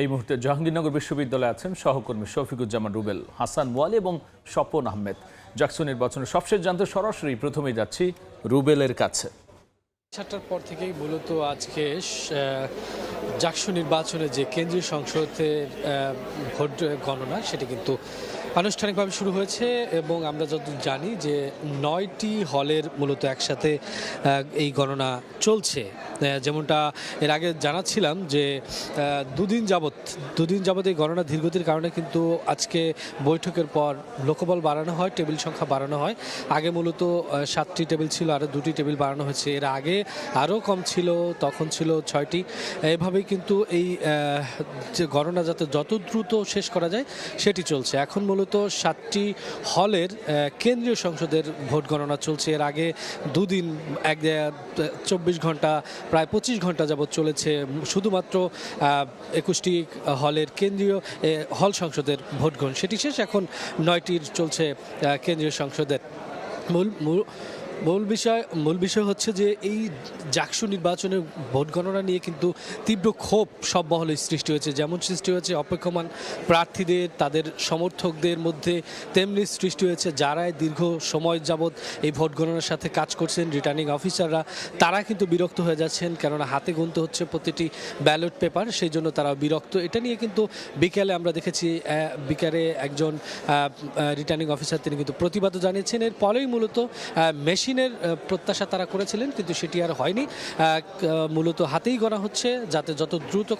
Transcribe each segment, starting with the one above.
এই মুহূর্তে জাহাঙ্গীরনগর বিশ্ববিদ্যালয়ে আছেন সহকর্মী শফিকুজ্জামান রুবেল, হাসান ওয়ালি এবং স্বপন আহমেদ। জাকসু নির্বাচনের সবশেষ জানতে সরাসরি প্রথমেই যাচ্ছি রুবেলের কাছে। 7টার পর থেকেই মূলত আজকে জাকসু নির্বাচনে যে কেন্দ্রীয় সংসদের ভোট গণনা সেটি কিন্তু আনুষ্ঠানিকভাবে শুরু হয়েছে এবং আমরা যতদূর জানি যে 9টি হলের মূলত একসাথে এই গণনা চলছে। যেমনটা এর আগে জানাচ্ছিলাম যে দুদিন যাবত এই গণনা ধীরগতির কারণে কিন্তু আজকে বৈঠকের পর লোকবল বাড়ানো হয়, টেবিল সংখ্যা বাড়ানো হয়। আগে মূলত 7টি টেবিল ছিল, আরও 2টি টেবিল বাড়ানো হয়েছে। এর আগে আরও কম ছিল, তখন ছিল 6টি। এভাবেই কিন্তু এই যে গণনা যাতে যত দ্রুত শেষ করা যায় সেটি চলছে। এখন মূলত 7টি হলের কেন্দ্রীয় সংসদের ভোট গণনা চলছে। এর আগে দুদিন 24 ঘন্টা প্রায় 25 ঘন্টা যাবৎ চলেছে শুধুমাত্র 21টি হলের কেন্দ্রীয় হল সংসদের ভোট গ্রহণ, সেটি শেষ। এখন 9টির চলছে কেন্দ্রীয় সংসদের। মূল বিষয় হচ্ছে যে এই জাকসু নির্বাচনের ভোট গণনা নিয়ে কিন্তু তীব্র ক্ষোভ সব মহলে সৃষ্টি হয়েছে। যেমন সৃষ্টি হয়েছে অপেক্ষমান প্রার্থীদের, তাদের সমর্থকদের মধ্যে, তেমনি সৃষ্টি হয়েছে যারা দীর্ঘ সময় যাবৎ এই ভোট গণনার সাথে কাজ করছেন, রিটার্নিং অফিসাররা, তারা কিন্তু বিরক্ত হয়ে যাচ্ছেন, কেননা হাতে গুনতে হচ্ছে প্রতিটি ব্যালট পেপার, সেই জন্য তারা বিরক্ত। এটা নিয়ে কিন্তু বিকেলে আমরা দেখেছি, বিকেলে একজন রিটার্নিং অফিসার তিনি কিন্তু প্রতিবাদও জানিয়েছেন। এর ফলেই মূলত মেশিনের প্রত্যাশা তারা করেছিলেন, কিন্তু সেটি আর হয়নি। মূলত হাতেই গণা হচ্ছে, যাতে যত দ্রুত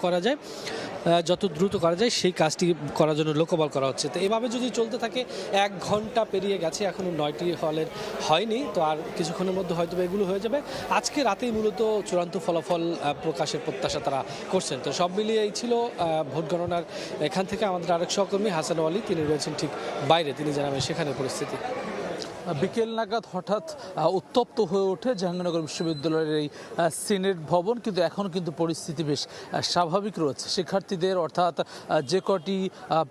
করা যায় সেই কাজটি করার জন্য লোকবল করা হচ্ছে। তো এভাবে যদি চলতে থাকে, 1 ঘন্টা পেরিয়ে গেছে, এখনও 9টি হলের হয়নি। তো আর কিছুক্ষণের মধ্যে হয়তো এগুলো হয়ে যাবে। আজকে রাতেই মূলত চূড়ান্ত ফলাফল প্রকাশের প্রত্যাশা তারা করছেন। তো সব মিলিয়ে এই ছিল ভোট গণনার। এখান থেকে আমাদের আরেক সহকর্মী হাসান ওয়ালি, তিনি রয়েছেন ঠিক বাইরে, তিনি জানাবেন সেখানে পরিস্থিতি। বিকেল নাগাদ হঠাৎ উত্তপ্ত হয়ে ওঠে জাহাঙ্গীরনগর বিশ্ববিদ্যালয়ের এই সিনেট ভবন, কিন্তু এখনও কিন্তু পরিস্থিতি বেশ স্বাভাবিক রয়েছে। শিক্ষার্থীদের অর্থাৎ যে কটি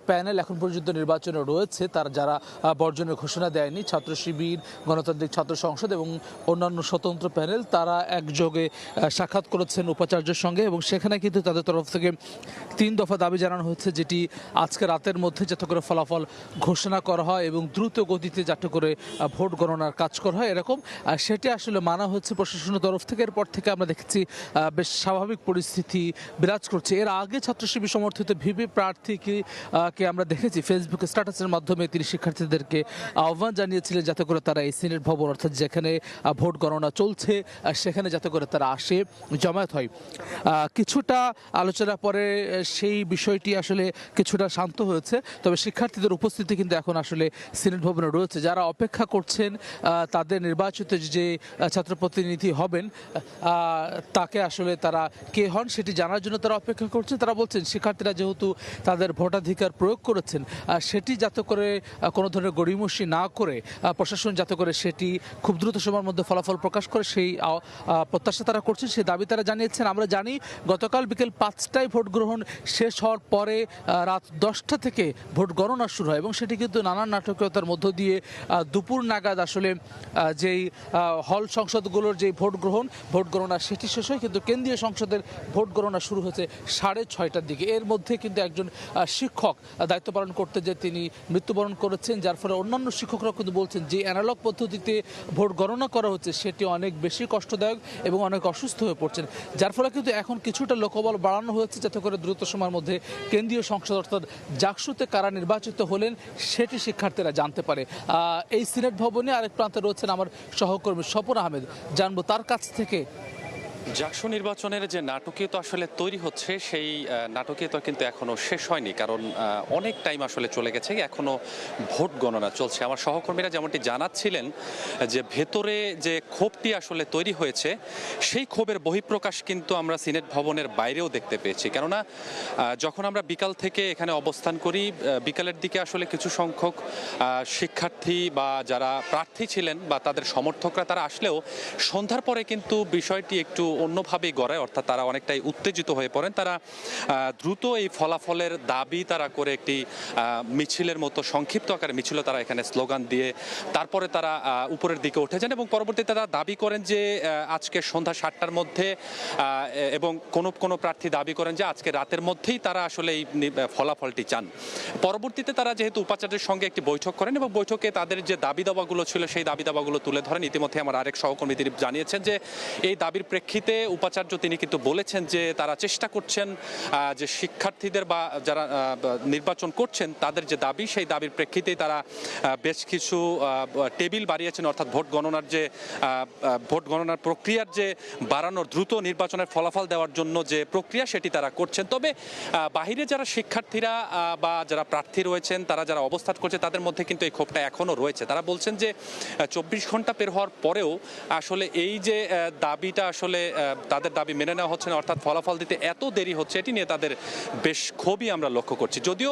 প্যানেল এখন পর্যন্ত নির্বাচনে রয়েছে, তার যারা বর্জনের ঘোষণা দেয়নি, ছাত্র শিবির, গণতান্ত্রিক ছাত্র সংসদ এবং অন্যান্য স্বতন্ত্র প্যানেল, তারা একযোগে সাক্ষাৎ করেছেন উপাচার্যের সঙ্গে এবং সেখানে কিন্তু তাদের তরফ থেকে 3 দফা দাবি জানানো হয়েছে, যেটি আজকে রাতের মধ্যে যাতে করে ফলাফল ঘোষণা করা হয় এবং দ্রুত গতিতে যাতে করে ভোট গণনার কাজ করা হয়, এরকম সেটি আসলে মানা হচ্ছে প্রশাসনের তরফ থেকে। এরপর থেকে আমরা দেখেছি বেশ স্বাভাবিক পরিস্থিতি বিরাজ করছে। এর আগে ছাত্র শিবির সমর্থিত ভিপি প্রার্থীকে আমরা দেখেছি ফেসবুকে স্ট্যাটাসের মাধ্যমে তিনি শিক্ষার্থীদেরকে আহ্বান জানিয়েছিলেন যাতে করে তারা এই সিনেট ভবন, অর্থাৎ যেখানে ভোট গণনা চলছে, সেখানে যাতে করে তারা আসে, জমায়েত হয়। কিছুটা আলোচনা পরে সেই বিষয়টি আসলে কিছুটা শান্ত হয়েছে, তবে শিক্ষার্থীদের উপস্থিতি কিন্তু এখন আসলে সিনেট ভবনে রয়েছে। যারা অপেক্ষা করছেন তাদের নির্বাচিত যে ছাত্র প্রতিনিধি হবেন তাকে আসলে তারা কে হন সেটি জানার জন্য তারা অপেক্ষা করছেন। তারা বলছেন শিক্ষার্থীরা যেহেতু তাদের ভোটাধিকার প্রয়োগ করেছেন, সেটি যাতে করে কোনো ধরনের গড়িমসি না করে প্রশাসন যাতে করে সেটি খুব দ্রুত সময়ের মধ্যে ফলাফল প্রকাশ করে, সেই প্রত্যাশা তারা করছেন, সেই দাবি তারা জানিয়েছেন। আমরা জানি গতকাল বিকেল 5টায় ভোট গ্রহণ শেষ হওয়ার পরে রাত 10টা থেকে ভোট গণনা শুরু হয় এবং সেটি কিন্তু নানান নাটকীয়তার মধ্য দিয়ে দুপুর নাগাদ আসলে যেই হল সংসদগুলোর যে ভোট গণনা সেটি শেষ হয়, কিন্তু কেন্দ্রীয় সংসদের ভোট গণনা শুরু হয়েছে 6:30টার দিকে। এর মধ্যে কিন্তু একজন শিক্ষক দায়িত্ব পালন করতে যে তিনি মৃত্যুবরণ করেছেন, যার ফলে অন্যান্য শিক্ষকরা কিন্তু বলছেন যে অ্যানালগ পদ্ধতিতে ভোট গণনা করা হচ্ছে সেটি অনেক বেশি কষ্টদায়ক এবং অনেক অসুস্থ হয়ে পড়ছেন, যার ফলে কিন্তু এখন কিছুটা লোকবল বাড়ানো হয়েছে যাতে করে দ্রুত সময়ের মধ্যে কেন্দ্রীয় সংসদ অর্থাৎ জাকসুতে কারা নির্বাচিত হলেন সেটি শিক্ষার্থীরা জানতে পারে। এই সিনেট ভবনে আরেক প্রান্তে রয়েছেন আমার সহকর্মী স্বপন আহমেদ, জানবো তার কাছ থেকে। জাকসু নির্বাচনের যে নাটকীয়তা আসলে তৈরি হচ্ছে, সেই নাটকীয়তা কিন্তু এখনো শেষ হয়নি, কারণ অনেক টাইম আসলে চলে গেছে, এখনো ভোট গণনা চলছে। আমার সহকর্মীরা যেমনটি জানাচ্ছিলেন যে ভেতরে যে ক্ষোভটি আসলে তৈরি হয়েছে, সেই ক্ষোভের বহিঃপ্রকাশ কিন্তু আমরা সিনেট ভবনের বাইরেও দেখতে পেয়েছি। কেননা যখন আমরা বিকাল থেকে এখানে অবস্থান করি, বিকালের দিকে আসলে কিছু সংখ্যক শিক্ষার্থী বা যারা প্রার্থী ছিলেন বা তাদের সমর্থকরা তারা আসলেও সন্ধ্যার পরে কিন্তু বিষয়টি একটু অন্যভাবেই গড়ায়, অর্থাৎ তারা অনেকটাই উত্তেজিত হয়ে পড়েন। তারা দ্রুত এই ফলাফলের দাবি তারা করে একটি মিছিলের মতো সংক্ষিপ্ত আকারে মিছিল তারা এখানে স্লোগান দিয়ে তারপরে তারা উপরের দিকে উঠে যান এবং পরবর্তীতে তারা দাবি করেন যে আজকে সন্ধ্যা 7টার মধ্যে এবং কোনো প্রার্থী দাবি করেন যে আজকে রাতের মধ্যেই তারা আসলে এই ফলাফলটি চান। পরবর্তীতে তারা যেহেতু উপাচার্যের সঙ্গে একটি বৈঠক করেন এবং বৈঠকে তাদের যে দাবি দাবাগুলো ছিল সেই দাবি দাবাগুলো তুলে ধরেন। ইতিমধ্যে আমার আরেক সহকর্মী তিনি জানিয়েছেন যে এই দাবির প্রেক্ষিতে উপাচার্য তিনি কিন্তু বলেছেন যে তারা চেষ্টা করছেন যে শিক্ষার্থীদের বা যারা নির্বাচন করছেন তাদের যে দাবি সেই দাবির প্রেক্ষিতেই তারা বেশ কিছু টেবিল বাড়িয়েছেন, অর্থাৎ ভোট গণনার প্রক্রিয়ার যে বাড়ানোর দ্রুত নির্বাচনের ফলাফল দেওয়ার জন্য যে প্রক্রিয়া সেটি তারা করছেন। তবে বাহিরে যারা শিক্ষার্থীরা বা যারা প্রার্থী রয়েছেন তারা যারা অবস্থান করছে তাদের মধ্যে কিন্তু এই ক্ষোভটা এখনও রয়েছে। তারা বলছেন যে 24 ঘন্টা পের হওয়ার পরেও আসলে এই যে দাবিটা আসলে তাদের দাবি মেনে নেওয়া হচ্ছে না, অর্থাৎ ফলাফল দিতে এত দেরি হচ্ছে, এটি নিয়ে তাদের বেশ ক্ষোভই আমরা লক্ষ্য করছি। যদিও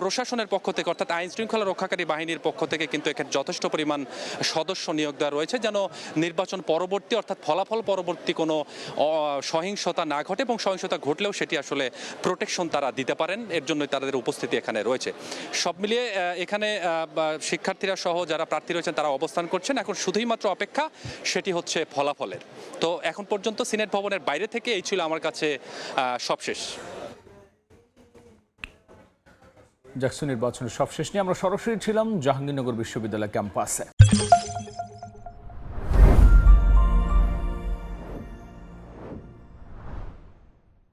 প্রশাসনের পক্ষ থেকে অর্থাৎ আইন শৃঙ্খলা রক্ষাকারী বাহিনীর পক্ষ থেকে কিন্তু এখানে যথেষ্ট পরিমাণ সদস্য নিয়োগ দেওয়া রয়েছে যেন নির্বাচন পরবর্তী অর্থাৎ ফলাফল পরবর্তী কোনো সহিংসতা না ঘটে এবং সহিংসতা ঘটলেও সেটি আসলে প্রোটেকশন তারা দিতে পারেন, এর জন্যই তাদের উপস্থিতি এখানে রয়েছে। সব মিলিয়ে এখানে শিক্ষার্থীরা সহ যারা প্রার্থী রয়েছেন তারা অবস্থান করছেন। এখন শুধুই মাত্র অপেক্ষা সেটি হচ্ছে ফলাফলের। তো এখন পর্যন্ত সিনেট ভবনের বাইরে থেকে এই ছিল আমার কাছে সবশেষ। জাকসু নির্বাচনের সবশেষ নিয়ে আমরা সরাসরি ছিলাম জাহাঙ্গীরনগর বিশ্ববিদ্যালয় ক্যাম্পাসে।